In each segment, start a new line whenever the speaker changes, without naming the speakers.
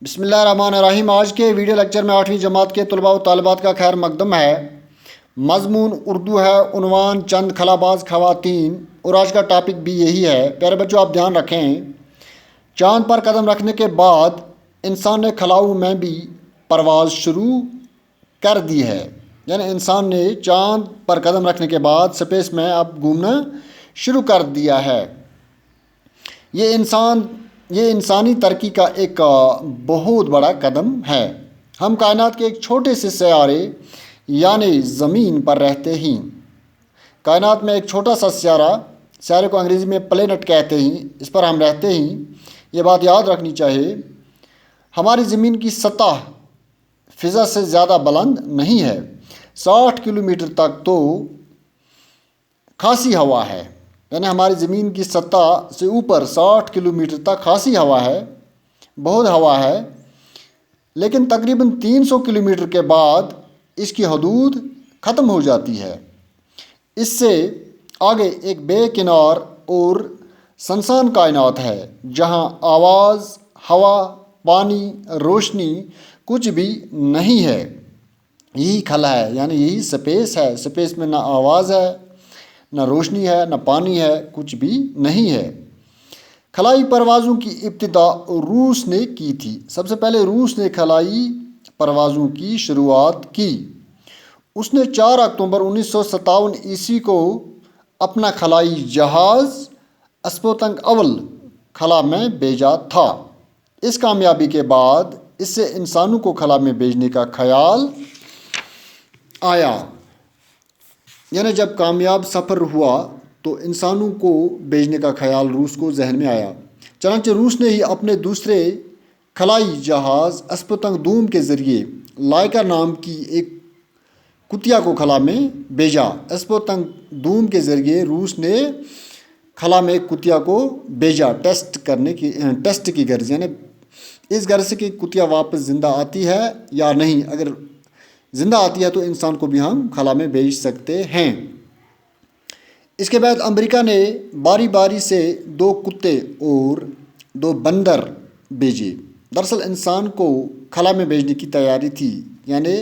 بسم اللہ الرحمن الرحیم۔ آج کے ویڈیو لیکچر میں 8ویں جماعت کے طلباء و طالبات کا خیر مقدم ہے۔ مضمون اردو ہے، عنوان چند خلاباز خواتین، اور آج کا ٹاپک بھی یہی ہے۔ پیارے بچوں آپ دھیان رکھیں، چاند پر قدم رکھنے کے بعد انسان نے خلاؤں میں بھی پرواز شروع کر دی ہے، یعنی انسان نے چاند پر قدم رکھنے کے بعد اسپیس میں اب گھومنا شروع کر دیا ہے۔ یہ انسانی ترقی کا ایک بہت بڑا قدم ہے۔ ہم کائنات کے ایک چھوٹے سے سیارے یعنی زمین پر رہتے ہیں۔ کائنات میں ایک چھوٹا سا سیارے کو انگریزی میں پلینٹ کہتے ہیں، اس پر ہم رہتے ہیں۔ یہ بات یاد رکھنی چاہیے، ہماری زمین کی سطح فضا سے زیادہ بلند نہیں ہے، 60 کلومیٹر تک تو خاصی ہوا ہے، یعنی ہماری زمین کی سطح سے اوپر 60 کلومیٹر تک خاصی ہوا ہے، بہت ہوا ہے، لیکن تقریباً 300 کلومیٹر کے بعد اس کی حدود ختم ہو جاتی ہے۔ اس سے آگے ایک بے کنار اور سنسان کائنات ہے، جہاں آواز، ہوا، پانی، روشنی کچھ بھی نہیں ہے۔ یہی خلا ہے، یعنی یہی سپیس ہے۔ سپیس میں نہ آواز ہے، نہ روشنی ہے، نہ پانی ہے، کچھ بھی نہیں ہے۔ خلائی پروازوں کی ابتدا روس نے کی تھی۔ سب سے پہلے روس نے خلائی پروازوں کی شروعات کی۔ اس نے 4 اکتوبر 1957 عیسوی کو اپنا خلائی جہاز اسپوتنک اول خلا میں بھیجا تھا۔ اس کامیابی کے بعد اس سے انسانوں کو خلا میں بھیجنے کا خیال آیا، یعنی جب کامیاب سفر ہوا تو انسانوں کو بھیجنے کا خیال روس کو ذہن میں آیا۔ چنانچہ روس نے ہی اپنے دوسرے خلائی جہاز اسپوتنک دوم کے ذریعے لائکا نام کی ایک کتیا کو خلا میں بھیجا۔ اسپوتنک دوم کے ذریعے روس نے خلا میں ایک کتیا کو بھیجا ٹیسٹ کی غرض، یعنی اس غرض سے کہ کتیا واپس زندہ آتی ہے یا نہیں۔ اگر زندہ آتی ہے تو انسان کو بھی ہم خلا میں بھیج سکتے ہیں۔ اس کے بعد امریکہ نے باری باری سے 2 کتے اور 2 بندر بھیجے۔ دراصل انسان کو خلا میں بھیجنے کی تیاری تھی، یعنی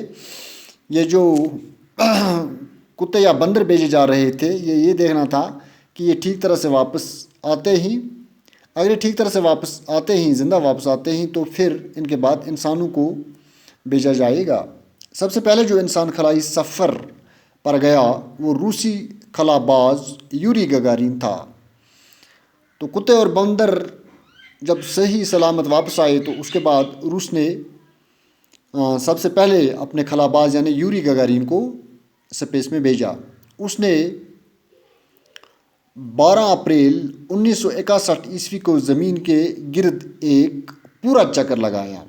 یہ جو کتے یا بندر بھیجے جا رہے تھے، یہ دیکھنا تھا کہ یہ ٹھیک طرح سے واپس آتے ہیں۔ اگر یہ ٹھیک طرح سے واپس آتے ہیں، زندہ واپس آتے ہیں، تو پھر ان کے بعد انسانوں کو بھیجا جائے گا۔ سب سے پہلے جو انسان خلائی سفر پر گیا وہ روسی خلا باز یوری گگارین تھا۔ تو کتے اور بندر جب صحیح سلامت واپس آئے تو اس کے بعد روس نے سب سے پہلے اپنے خلا باز یعنی یوری گگارین کو اسپیس میں بھیجا۔ اس نے 12 اپریل 1961 عیسوی کو زمین کے گرد ایک پورا چکر لگایا۔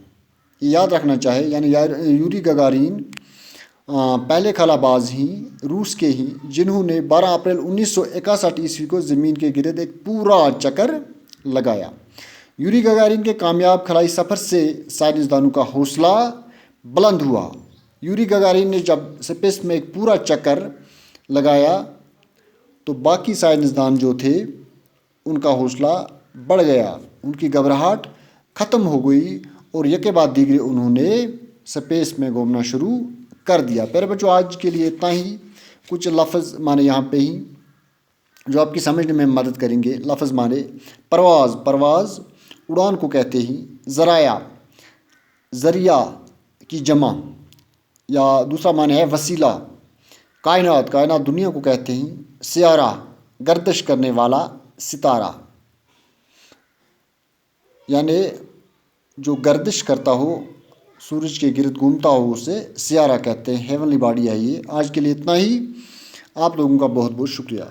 یاد رکھنا چاہے، یعنی یوری گگارین پہلے خلا باز ہیں روس کے ہی، جنہوں نے 12 اپریل 1961 عیسوی کو زمین کے گرد ایک پورا چکر لگایا۔ یوری گگارین کے کامیاب خلائی سفر سے سائنسدانوں کا حوصلہ بلند ہوا۔ یوری گگارین نے جب اسپیس میں ایک پورا چکر لگایا تو باقی سائنسدان جو تھے ان کا حوصلہ بڑھ گیا، ان کی گھبراہٹ ختم ہو گئی، اور یکے بعد دیگرے انہوں نے اسپیس میں گھومنا شروع کر دیا۔ پیارے بچوں آج کے لیے اتنا ہی۔ کچھ لفظ معنی یہاں پہ ہی جو آپ کی سمجھنے میں مدد کریں گے۔ لفظ معنی: پرواز اڑان کو کہتے ہیں۔ ذریعہ کی جمع، یا دوسرا معنی ہے وسیلہ۔ کائنات دنیا کو کہتے ہیں۔ سیارہ گردش کرنے والا ستارہ، یعنی جو گردش کرتا ہو، سورج کے گرد گھومتا ہو، اسے سیارہ کہتے ہیں۔ ہیونلی باڈی ہے یہ۔ آج کے لیے اتنا ہی۔ آپ لوگوں کا بہت بہت شکریہ۔